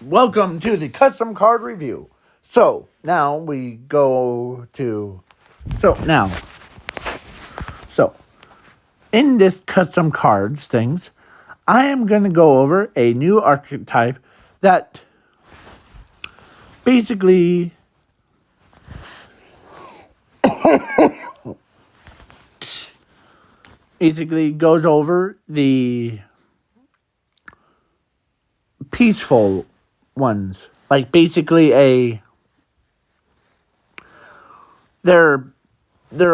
Welcome to the custom card review. So now we go to so in this custom cards things, I am going to go over a new archetype that basically goes over the peaceful ones. Like basically they're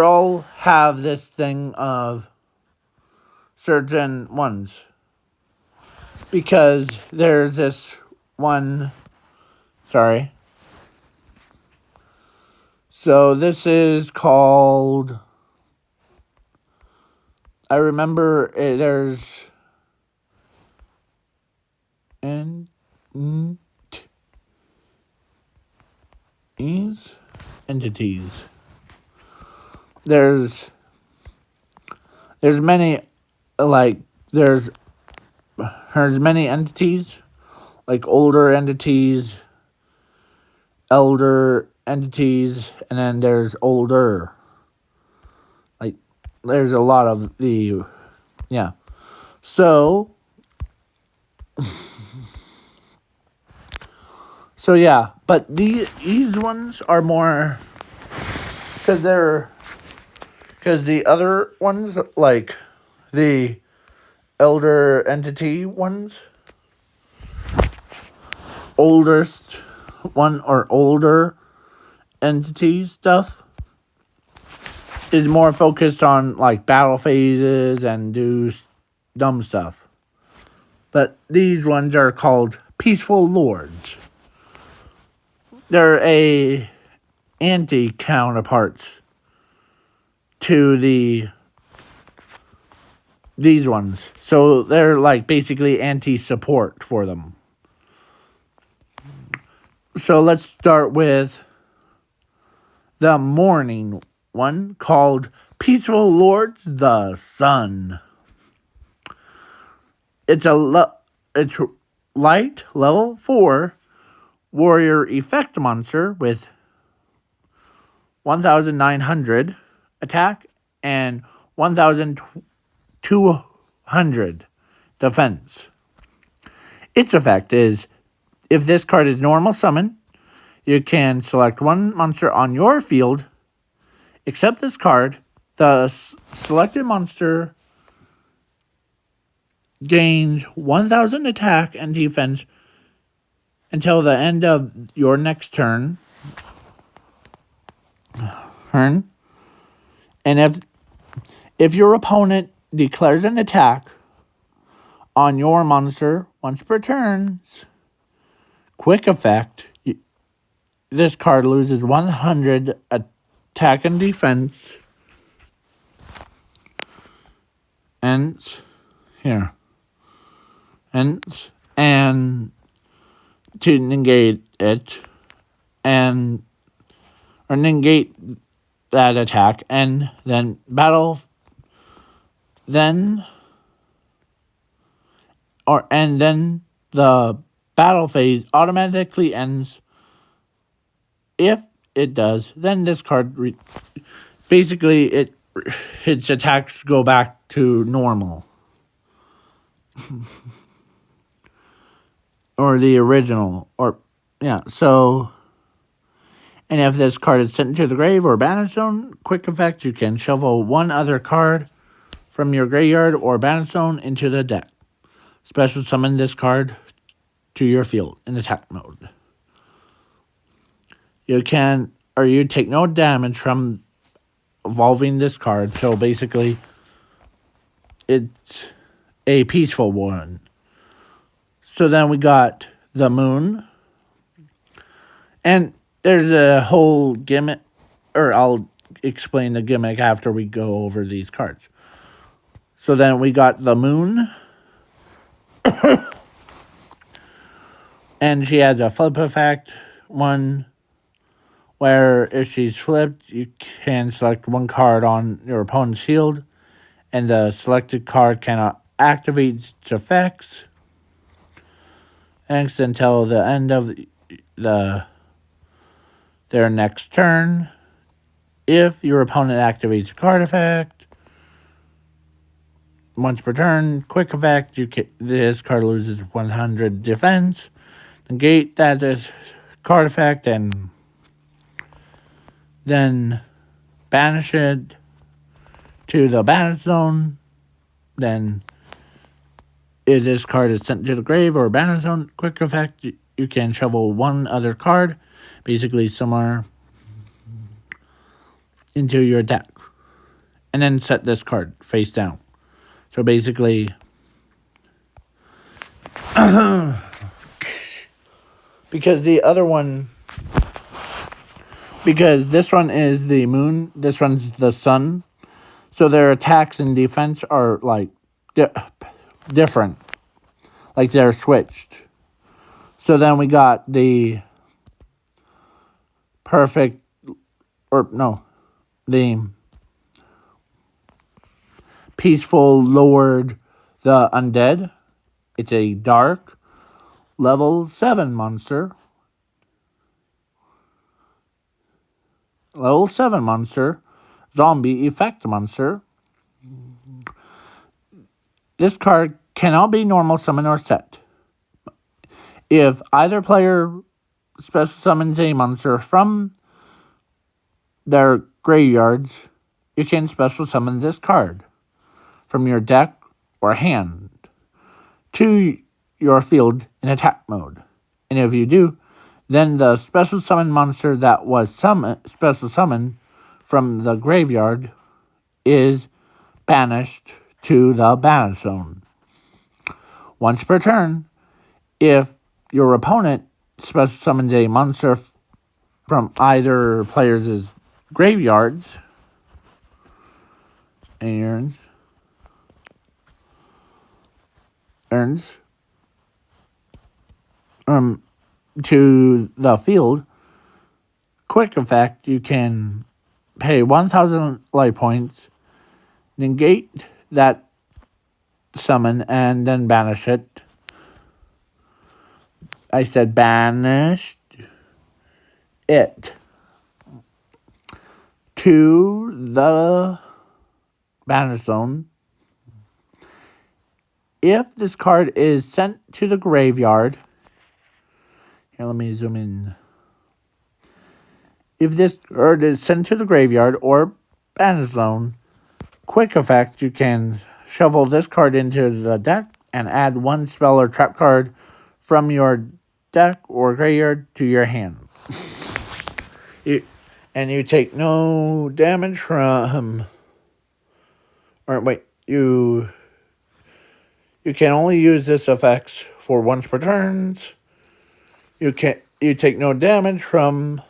all have this thing of certain ones. Because there's this one, sorry. So this is called, I remember there's entities. There's many, like, there's many entities, like older entities, elder entities, and then there's older. Like, there's a lot of the, yeah. So yeah, but these ones are more, because the other ones, like the elder entity ones, oldest one or older entity stuff is more focused on like battle phases and do dumb stuff. But these ones are called peaceful lords. They're anti-counterparts to these ones. So they're like basically anti-support for them. So let's start with the morning one called Peaceful Lords the Sun. It's it's light level 4 warrior effect monster with 1,900 attack and 1,200 defense. Its effect is, if this card is normal summon, you can select one monster on your field. Except this card, the selected monster gains 1,000 attack and defense until the end of your next turn. And if your opponent declares an attack on your monster once per turn, quick effect, this card loses 100 attack and defense. And to negate it or negate that attack, and then the battle phase automatically ends. If it does, then this card its attacks go back to normal. Or the original. So, and if this card is sent to the grave or banished zone, quick effect, you can shuffle one other card from your graveyard or banished zone into the deck. Special summon this card to your field in attack mode. You take no damage from evolving this card, so basically it's a peaceful one. So then we got the moon, and there's a whole gimmick, or I'll explain the gimmick after we go over these cards. So then we got the moon, and she has a flip effect, one where if she's flipped, you can select one card on your opponent's field, and the selected card cannot activate its effects. Next, until the end of their next turn. If your opponent activates a card effect, once per turn, quick effect, this card loses 100 defense. Negate that is card effect and then banish it to the banish zone. Then if this card is sent to the grave or banish zone, quick effect, you can shuffle one other card, basically similar, into your deck. And then set this card face down. So basically, because the other one, because this one is the moon, this one's the sun, so their attacks and defense are like different, like they're switched. So then we got the perfect, the peaceful lord, the undead. It's a dark level 7 monster. Level 7 monster. Zombie effect monster. This card cannot be normal summon or set. If either player special summons a monster from their graveyards, you can special summon this card from your deck or hand to your field in attack mode. And if you do, then the special summon monster that was special summoned from the graveyard is banished to the banish zone. Once per turn, if your opponent special summons a monster from either player's graveyards and earns to the field, quick effect, you can pay 1,000 life points, negate that summon, and then banish it. I said banished it to the banish zone. If this card is sent to the graveyard, here, let me zoom in. If this card is sent to the graveyard or banish zone, quick effect, you can shuffle this card into the deck and add one spell or trap card from your deck or graveyard to your hand. And you take no damage from... You can only use this effects for once per turns. You take no damage from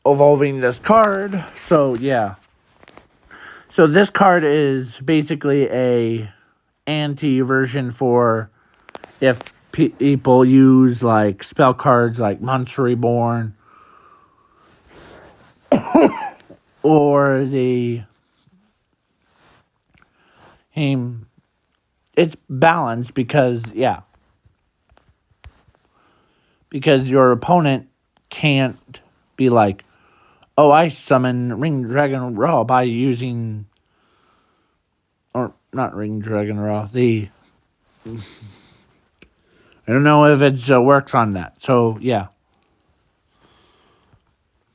evolving this card. So yeah. So this card is basically a anti-version for if people use like spell cards like Monster Reborn or the it's balanced because your opponent can't be like, oh, I summon Ring Dragon Raw by using, or not Ring Dragon Raw, I don't know if it works on that. So, yeah.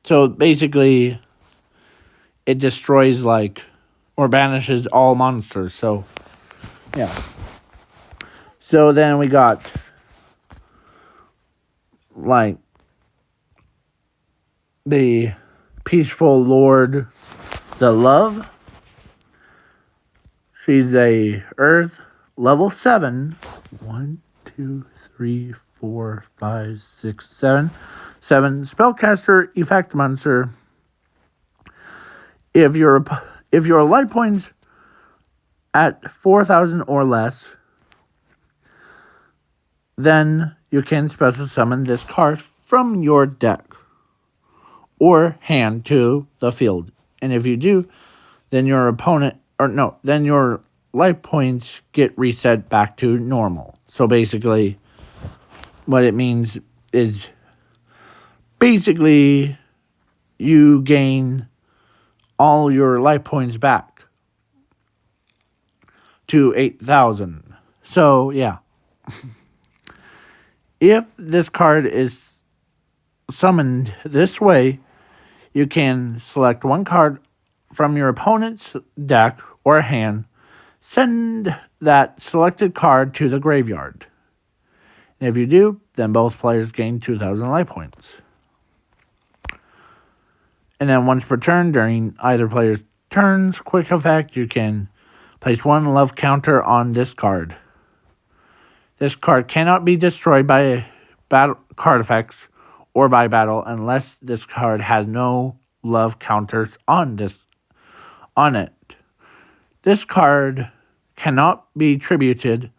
So, basically, it destroys, or banishes all monsters. So, yeah. So, then we got, the Peaceful Lord, the Love. She's a Earth level 7. 1, 2, 3, 4, 5, 6, 7. 7 spellcaster effect monster. If your life points at 4,000 or less, then you can special summon this card from your deck or hand to the field. And if you do, then your life points get reset back to normal. So basically, what it means is basically you gain all your life points back to 8,000. So, yeah. If this card is summoned this way, you can select one card from your opponent's deck or hand, send that selected card to the graveyard. And if you do, then both players gain 2,000 life points. And then once per turn, during either player's turns, quick effect, you can place one love counter on this card. This card cannot be destroyed by battle card effects or by battle unless this card has no love counters on it. This card cannot be tributed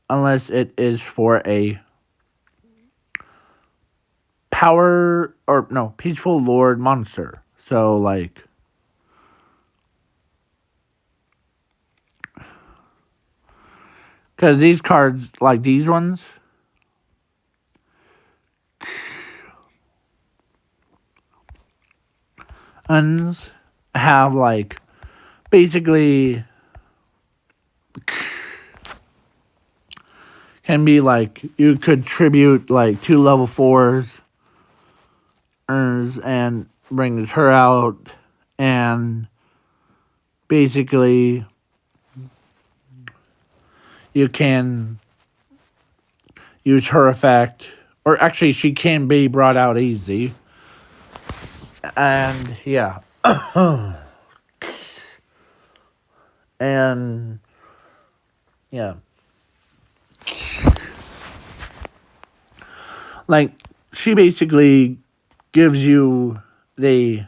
unless it is for a peaceful lord monster. So like because these cards, like these ones, have like basically can be like you could tribute like 2 level 4s and brings her out, and basically you can use her effect, or actually she can be brought out easy. And yeah. And yeah. Like she basically gives you the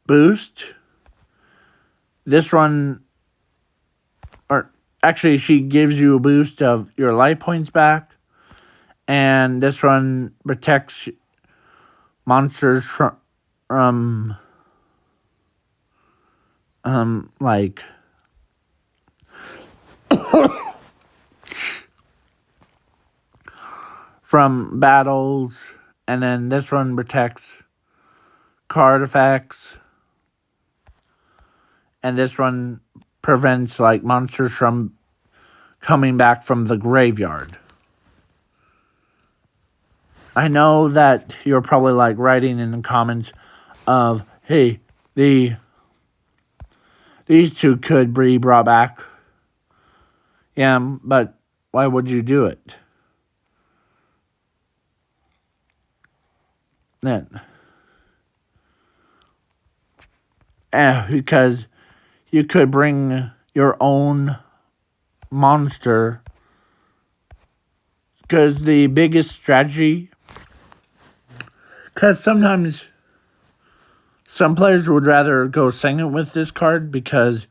boost. This one, or actually she gives you a boost of your life points back. And this one protects monsters from like from battles, and then this one protects card effects, and this one prevents like monsters from coming back from the graveyard. I know that you're probably like writing in the comments of, hey, these two could be brought back. Yeah, but why would you do it? Then, because you could bring your own monster. Because the biggest strategy, because sometimes some players would rather go second with this card because,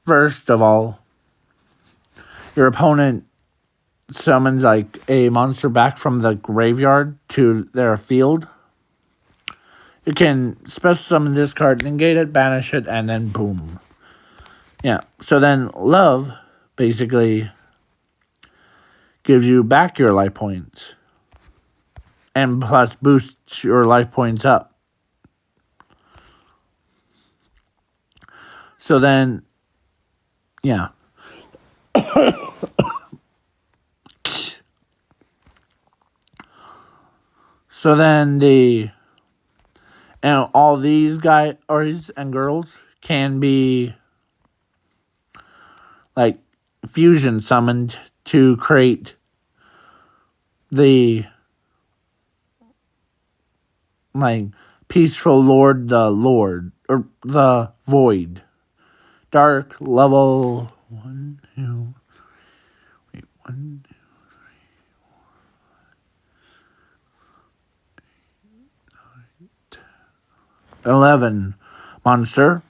first of all, your opponent summons like a monster back from the graveyard to their field. You can special summon this card, negate it, banish it, and then boom. Yeah, so then love basically gives you back your life points. And plus boosts your life points up. So then, yeah. So then all these guys and girls can be like fusion summoned to create the like peaceful lord, or the void. Dark level 1, 2, wait, 1, 2, 11 monster,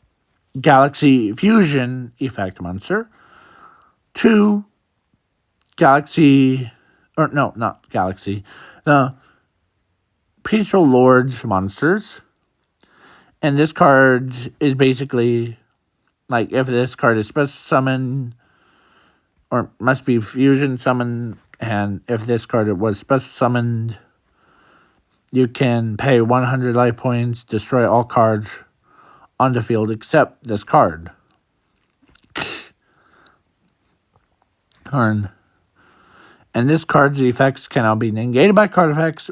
Galaxy Fusion effect monster, 2 Galaxy, or no, not Galaxy, the Peaceful Lords monsters. And this card is basically, like, if this card is special summoned, or must be fusion summoned, and if this card was special summoned, you can pay 100 life points, destroy all cards on the field except this card. And this card's effects cannot be negated by card effects,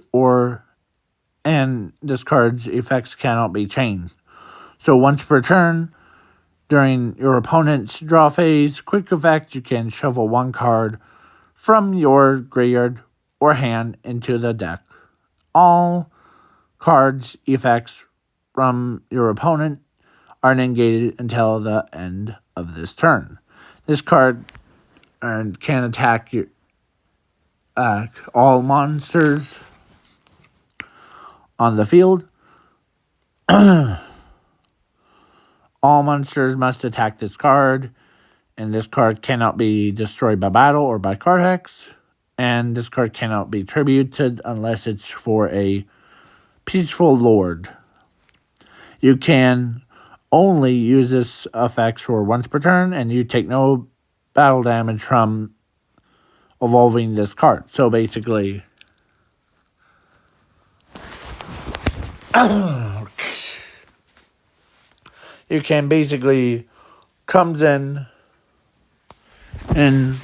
and this card's effects cannot be changed. So once per turn, during your opponent's draw phase, quick effect, you can shuffle one card from your graveyard or hand into the deck. All cards' effects from your opponent are negated until the end of this turn. This card can attack all monsters on the field. All monsters must attack this card, and this card cannot be destroyed by battle or by card hex, and this card cannot be tributed unless it's for a peaceful lord. You can only use this effect for once per turn, and you take no battle damage from evolving this card. So basically, you can basically comes in and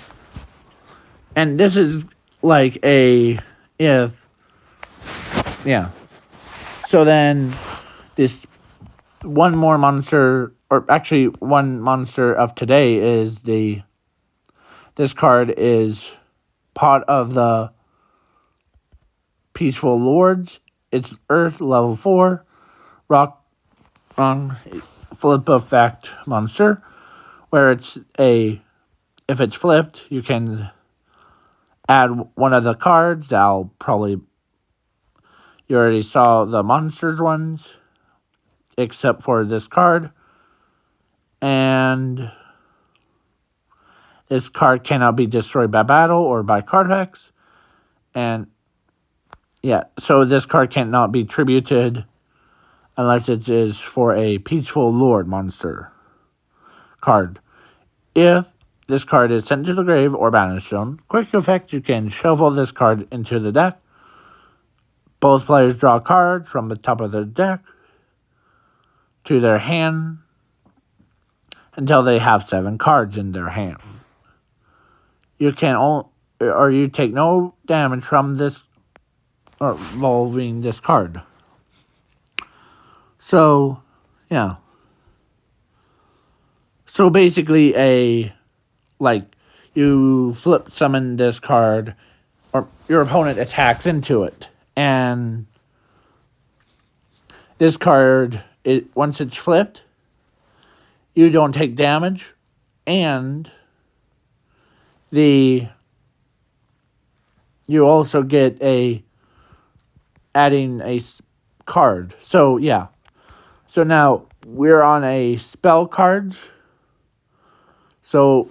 this is like so then this one more monster, or actually one monster of today is this card is part of the Peaceful Lords. It's Earth level 4 rock on flip effect monster, where if it's flipped, you can add one of the cards. You already saw the monsters ones, except for this card. And this card cannot be destroyed by battle or by card hex. And so this card cannot be tributed unless it is for a Peaceful Lord monster card. If this card is sent to the grave or banished zone, quick effect, you can shuffle this card into the deck. Both players draw a card from the top of the deck to their hand until they have 7 cards in their hand. You take no damage from this or evolving this card. So, yeah. So basically you flip summon this card, or your opponent attacks into it, and this card, once it's flipped, you don't take damage, and you also get adding a card. So yeah. So now we're on a spell cards. So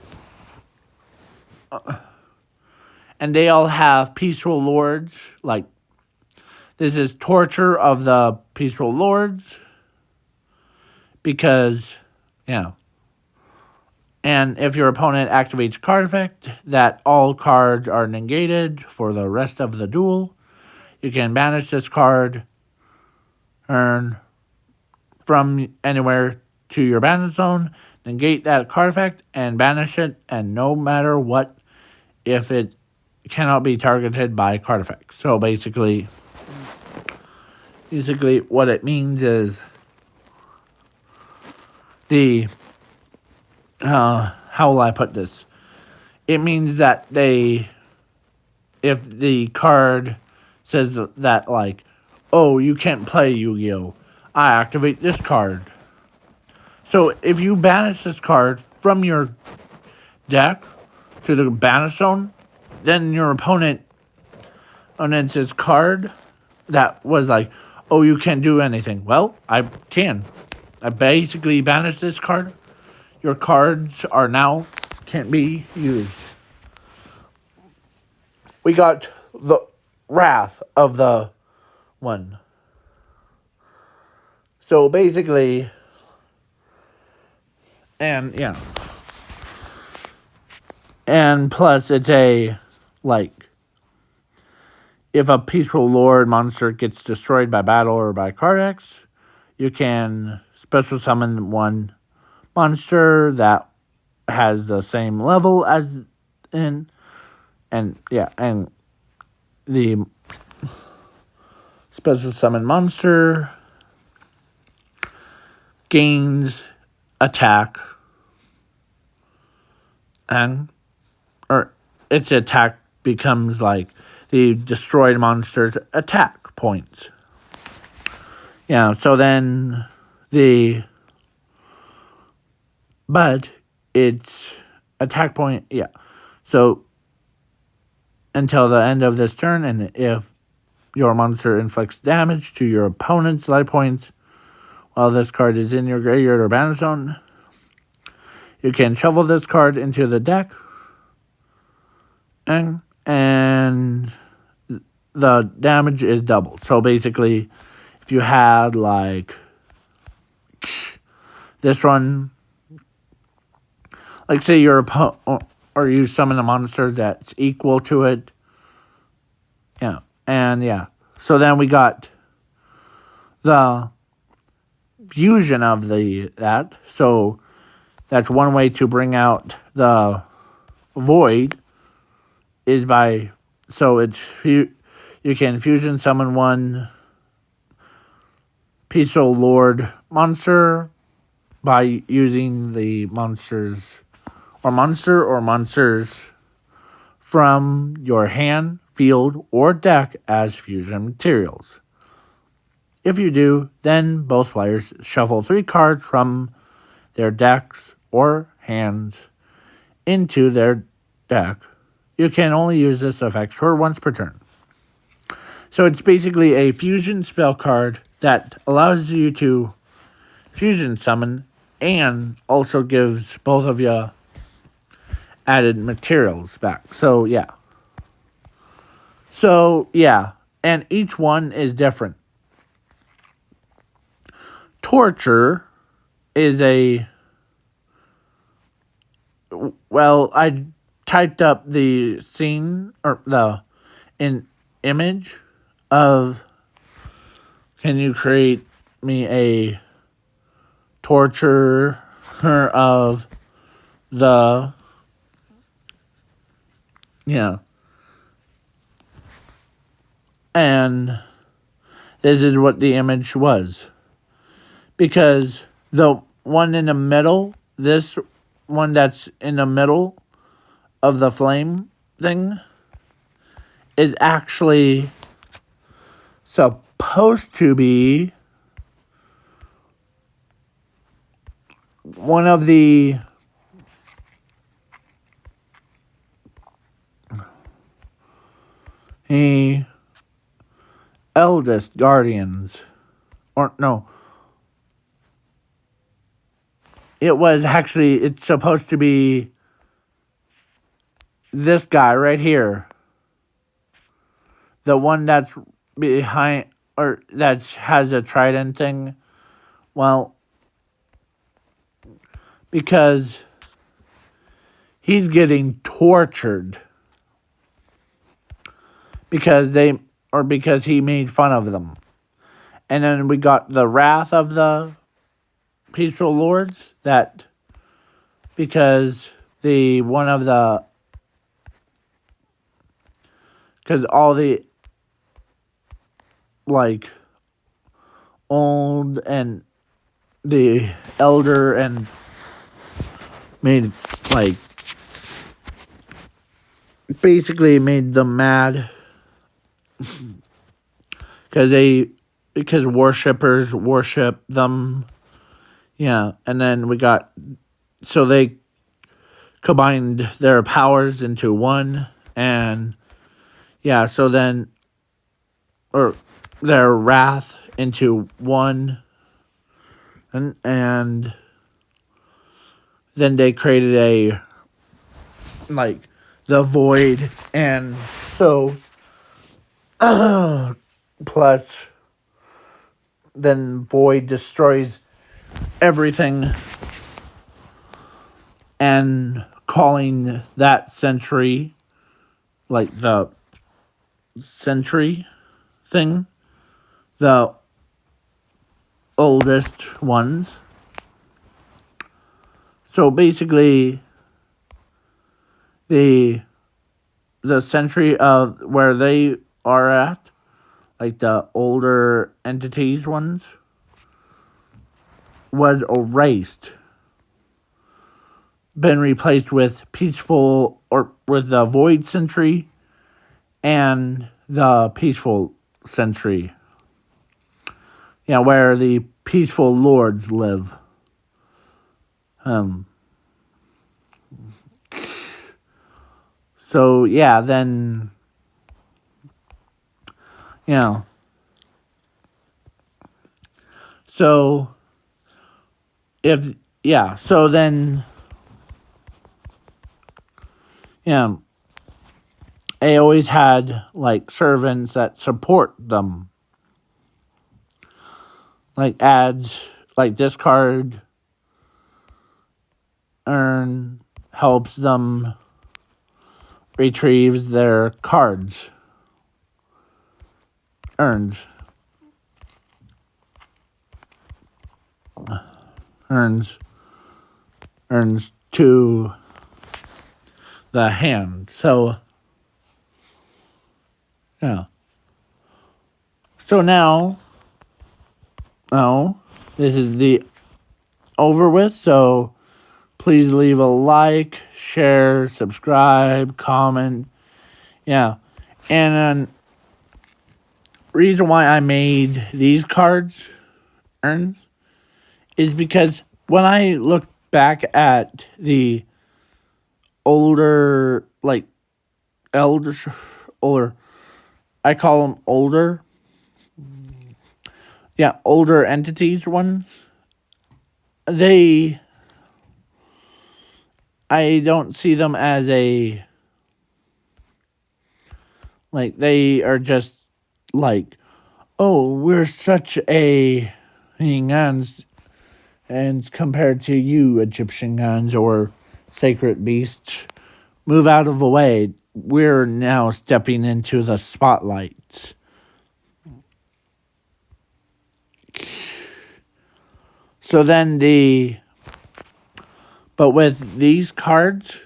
and they all have Peaceful Lords. Like, this is Torture of the Peaceful Lords, because and if your opponent activates a card effect that all cards are negated for the rest of the duel, you can banish this card, earn from anywhere to your banish zone, negate that card effect, and banish it, and no matter what, if it cannot be targeted by card effects. So basically what it means is how will I put this? It means that if the card says that, like, oh, you can't play Yu-Gi-Oh!, I activate this card. So if you banish this card from your deck to the banish zone, then your opponent's card that was like, oh, you can't do anything. Well, I can. I basically banish this card. Your cards are now can't be used. We got the Wrath of the One. So basically, and And plus, it's a, like, if a Peaceful Lord monster gets destroyed by battle or by card X, you can special summon one monster that has the same level as in, and the special summon monster gains attack, and or its attack becomes like the destroyed monster's attack points. So then but its attack point, so until the end of this turn, and if your monster inflicts damage to your opponent's life points while this card is in your graveyard or banner zone, you can shuffle this card into the deck, and the damage is doubled. So basically, if you had like this one, like say your opponent, or you summon a monster that's equal to it, so then we got the fusion of that. So that's one way to bring out the void, is by, so it's, you can fusion summon one Peaceful Lord monster by using the monsters from your hand, field, or deck as fusion materials. If you do, then both players shuffle 3 cards from their decks or hands into their deck. You can only use this effect for once per turn. So it's basically a fusion spell card that allows you to fusion summon and also gives both of you added materials back. So and each one is different. Torture is I typed up the scene, or the image of, can you create me a torture of the, and this is what the image was. Because the one in the middle, this one that's in the middle of the flame thing, is actually supposed to be one of the eldest guardians. Or no. It's supposed to be this guy right here. The one that's behind, or that has a trident thing. Well, because he's getting tortured. Because he made fun of them. And then we got the wrath of the Peaceful Lords, that because all the like old and the elder and made basically made them mad because worshippers worship them. And then so they combined their powers into one, and so then, or their wrath into one, and then they created the void, and so plus then void destroys everything and calling that century, like the century thing, the oldest ones. So basically, the century of where they are at, like the older entities ones, was erased, been replaced with peaceful, or with the void century and the peaceful century. Yeah, where the peaceful lords live. So yeah, then so so then they always had like servants that support them. Like adds, like discard, earn, helps them retrieve their cards. Earns to the hand. So so now this is the over with. So please leave a like, share, subscribe, comment. And then reason why I made these cards earns is because when I look back at the older, like older, I call them older. Yeah, older entities ones. I don't see them as they are just like, oh, we're such a guns, and compared to you, Egyptian guns or sacred beasts, move out of the way. We're now stepping into the spotlight. So then but with these cards,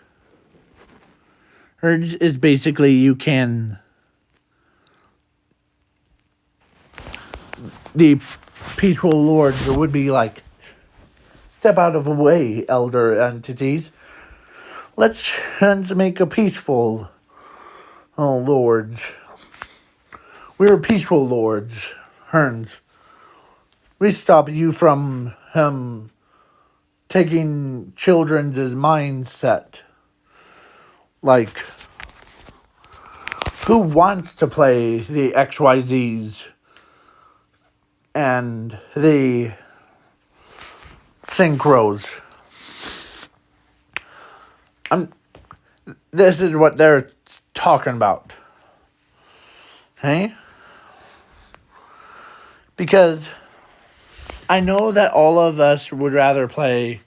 Urge is basically the peaceful lords would be like, step out of the way, elder entities. Let's make a peaceful lords. We're peaceful lords, Herns. We stop you from taking children's mindset. Like, who wants to play the XYZs and the synchros? This is what they're talking about. Okay? Because I know that all of us would rather play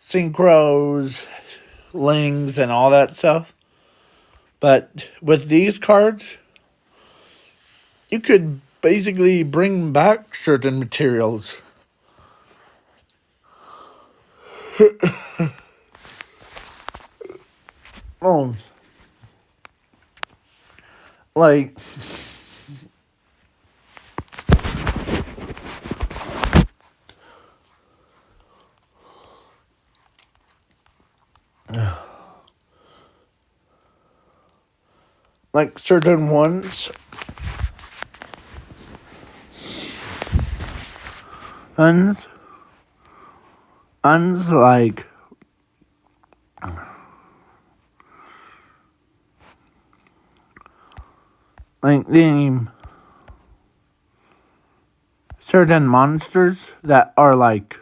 synchros, lings, and all that stuff. But with these cards, you could basically bring back certain materials. Like, certain ones. Like the certain monsters that are like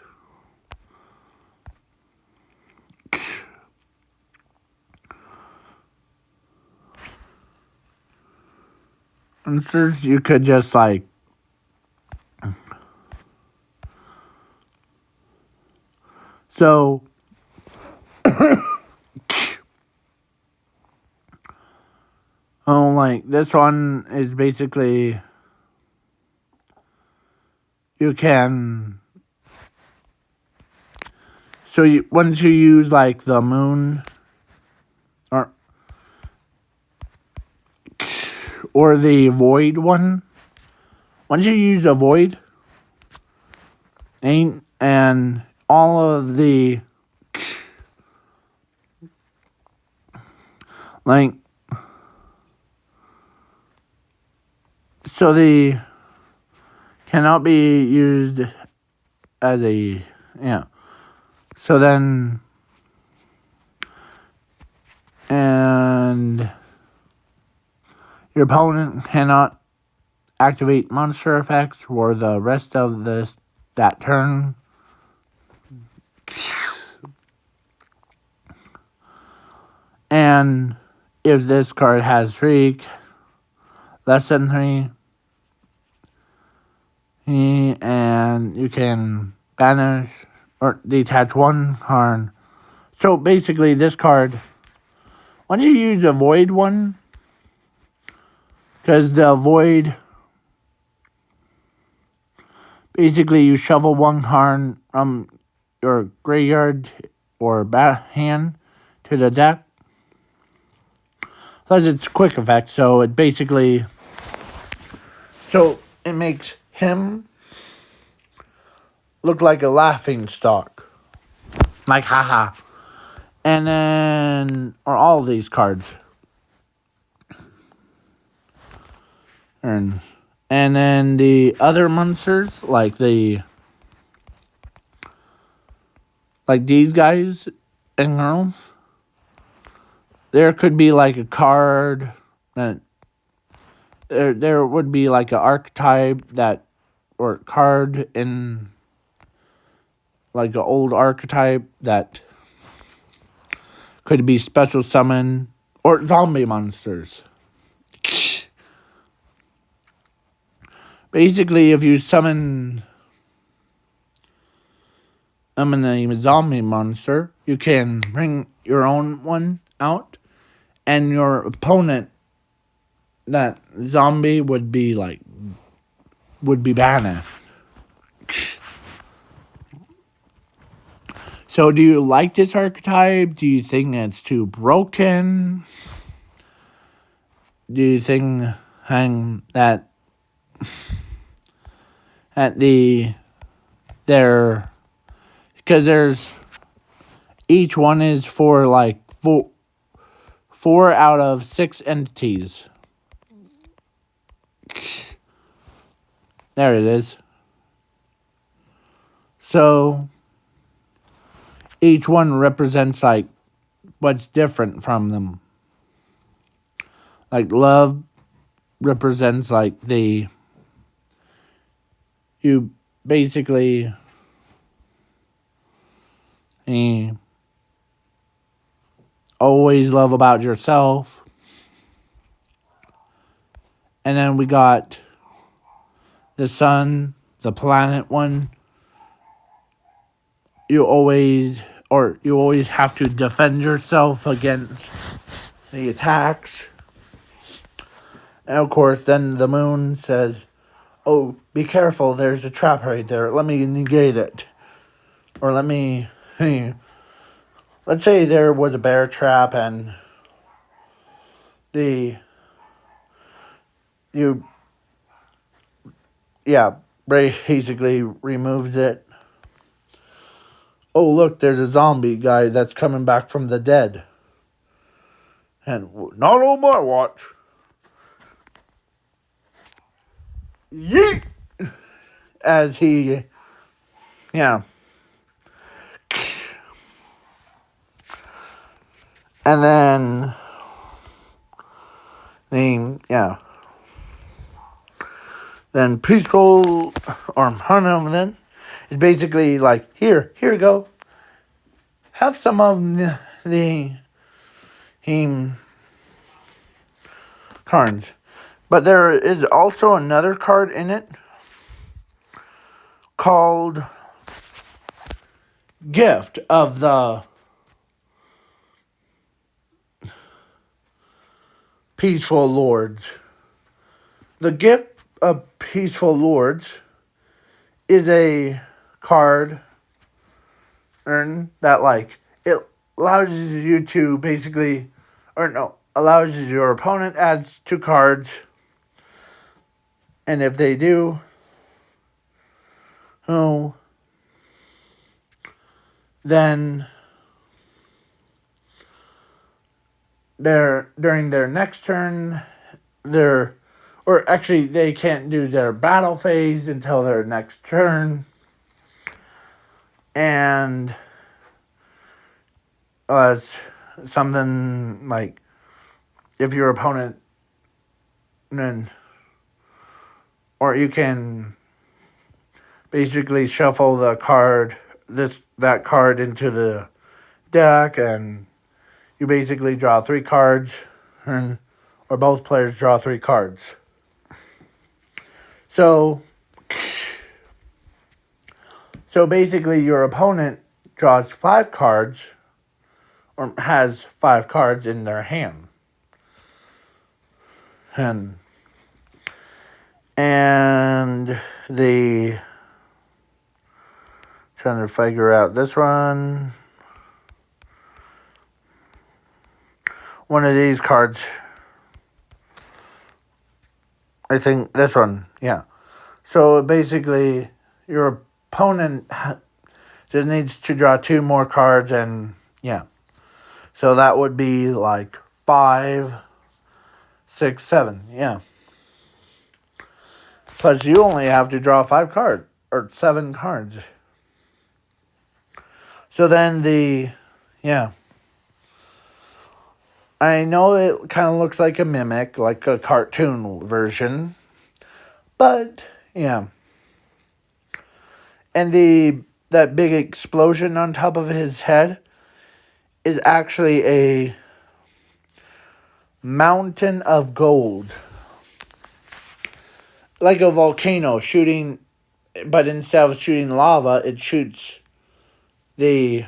monsters you could just like so Oh, like this one is basically you can. So once you use like the moon or the void one, once you use a void, and all of the like, so the cannot be used as a So then, and your opponent cannot activate monster effects for the rest of that turn. And if this card has streak less than 3, and you can banish or detach one card. So basically, this card, once you use a void one, because the void, basically you shuffle one card from your graveyard or hand to the deck. Plus it's quick effect, so it basically, so it makes him look like a laughing stock. Like, haha. And then, or all these cards. And then the other monsters, like these guys and girls, there could be like a card that there would be like an archetype or card in like an old archetype that could be special summon or zombie monsters. Basically, if you summon a zombie monster, you can bring your own one out, and your opponent, that zombie, would be banished. So do you like this archetype? Do you think it's too broken? Do you think that because there's each one is for like four out of 6 entities. There it is. So each one represents like what's different from them. Like love represents like you basically always love about yourself. And then we got the sun, the planet one. You always have to defend yourself against the attacks. And of course, then the moon says, oh, be careful, there's a trap right there. Let me negate it. Or let's say there was a bear trap and basically removes it. Oh, look, there's a zombie guy that's coming back from the dead. And not on my watch. Yeet! As he, and then, then peaceful or Harnum then is basically like, here you go. Have some of the cards. But there is also another card in it called Gift of the Peaceful Lords. The Gift of Peaceful Lords is a card that, like, it allows you to basically, allows your opponent adds 2 cards, and if they do, then during their next turn, they can't do their battle phase until their next turn, and something like, if your opponent, or you can basically shuffle that card into the deck, and you basically draw 3 cards, or both players draw 3 cards. So basically your opponent draws 5 cards, or has 5 cards in their hand. And trying to figure out this one. One of these cards, I think this one, yeah. So basically, your opponent just needs to draw 2 more cards, and yeah. So that would be like 5, 6, 7, yeah. Plus, you only have to draw 5 cards, or 7 cards. So then I know it kind of looks like a mimic, like a cartoon version. But, yeah. And that big explosion on top of his head is actually a mountain of gold. Like a volcano shooting, but instead of shooting lava, it shoots the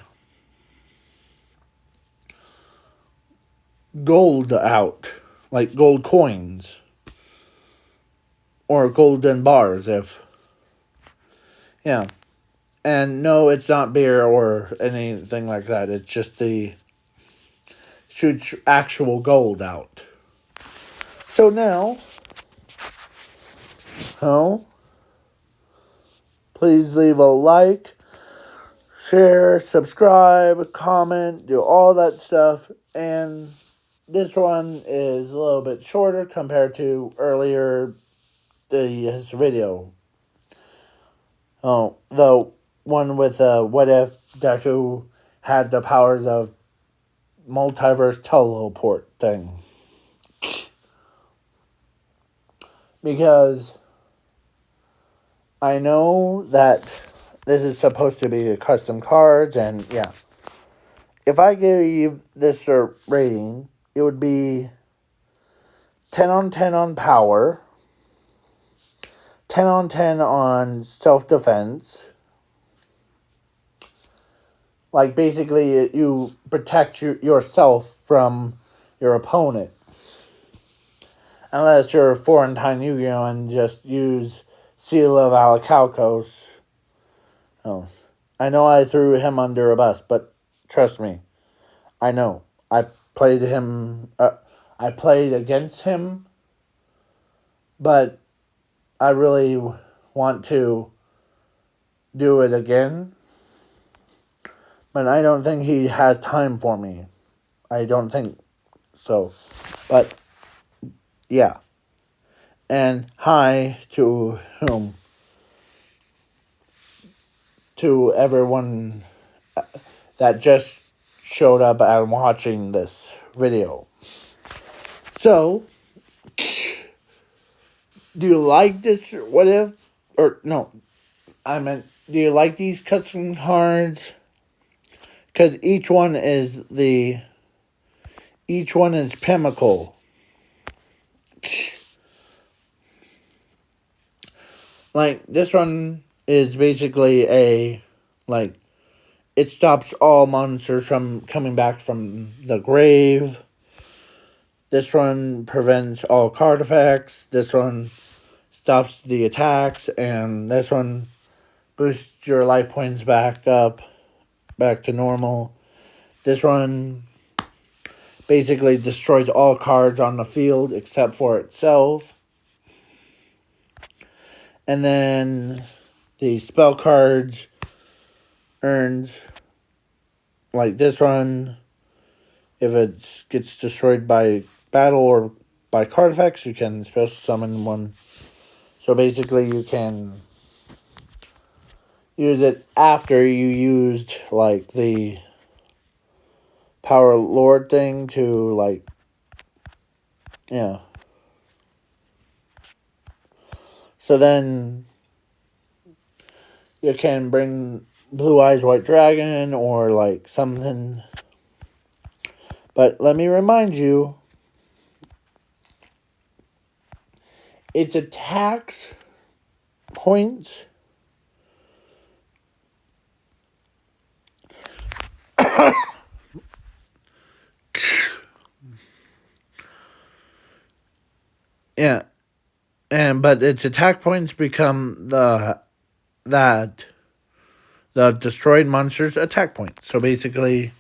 gold out, like gold coins, or golden bars, and no, it's not beer or anything like that. It's just shoots actual gold out. So now, please leave a like, share, subscribe, comment, do all that stuff. And this one is a little bit shorter compared to earlier his video. The one with what if Deku had the powers of multiverse teleport thing. Because I know that this is supposed to be custom cards, and yeah. If I gave this a rating, it would be 10 on 10 on power, 10 on 10 on self-defense. Like, basically, you protect yourself from your opponent. Unless you're a foreign-time Yu-Gi-Oh! And just use Seal of Alicalcos. I know I threw him under a bus, but trust me, I know. I played against him, but I really want to do it again. But I don't think he has time for me. I don't think so. But, yeah. And hi to whom? To everyone that just showed up and watching this video. So, do you like this? What if? Or, no. I meant, do you like these custom cards? Because each one is Pimmicle. Like, this one is basically it stops all monsters from coming back from the grave. This one prevents all card effects. This one stops the attacks. And this one boosts your life points back to normal. This one basically destroys all cards on the field except for itself. And then the spell cards earns, like this one, if it gets destroyed by battle or by card effects, you can special summon one. So basically you can use it after you used like the Power Lord thing to like, yeah. So then you can bring Blue Eyes White Dragon or like something. But let me remind you, its attacks points yeah, but its attack points become the destroyed monster's attack points. So basically,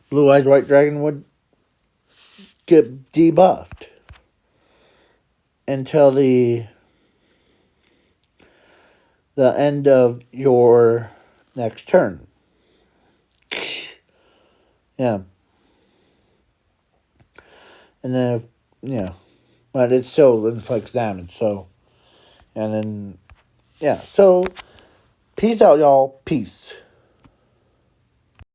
Blue Eyes White Dragon would get debuffed until the end of your next turn. Yeah. And then, but it still inflicts damage, so. And then, yeah. So, peace out, y'all. Peace.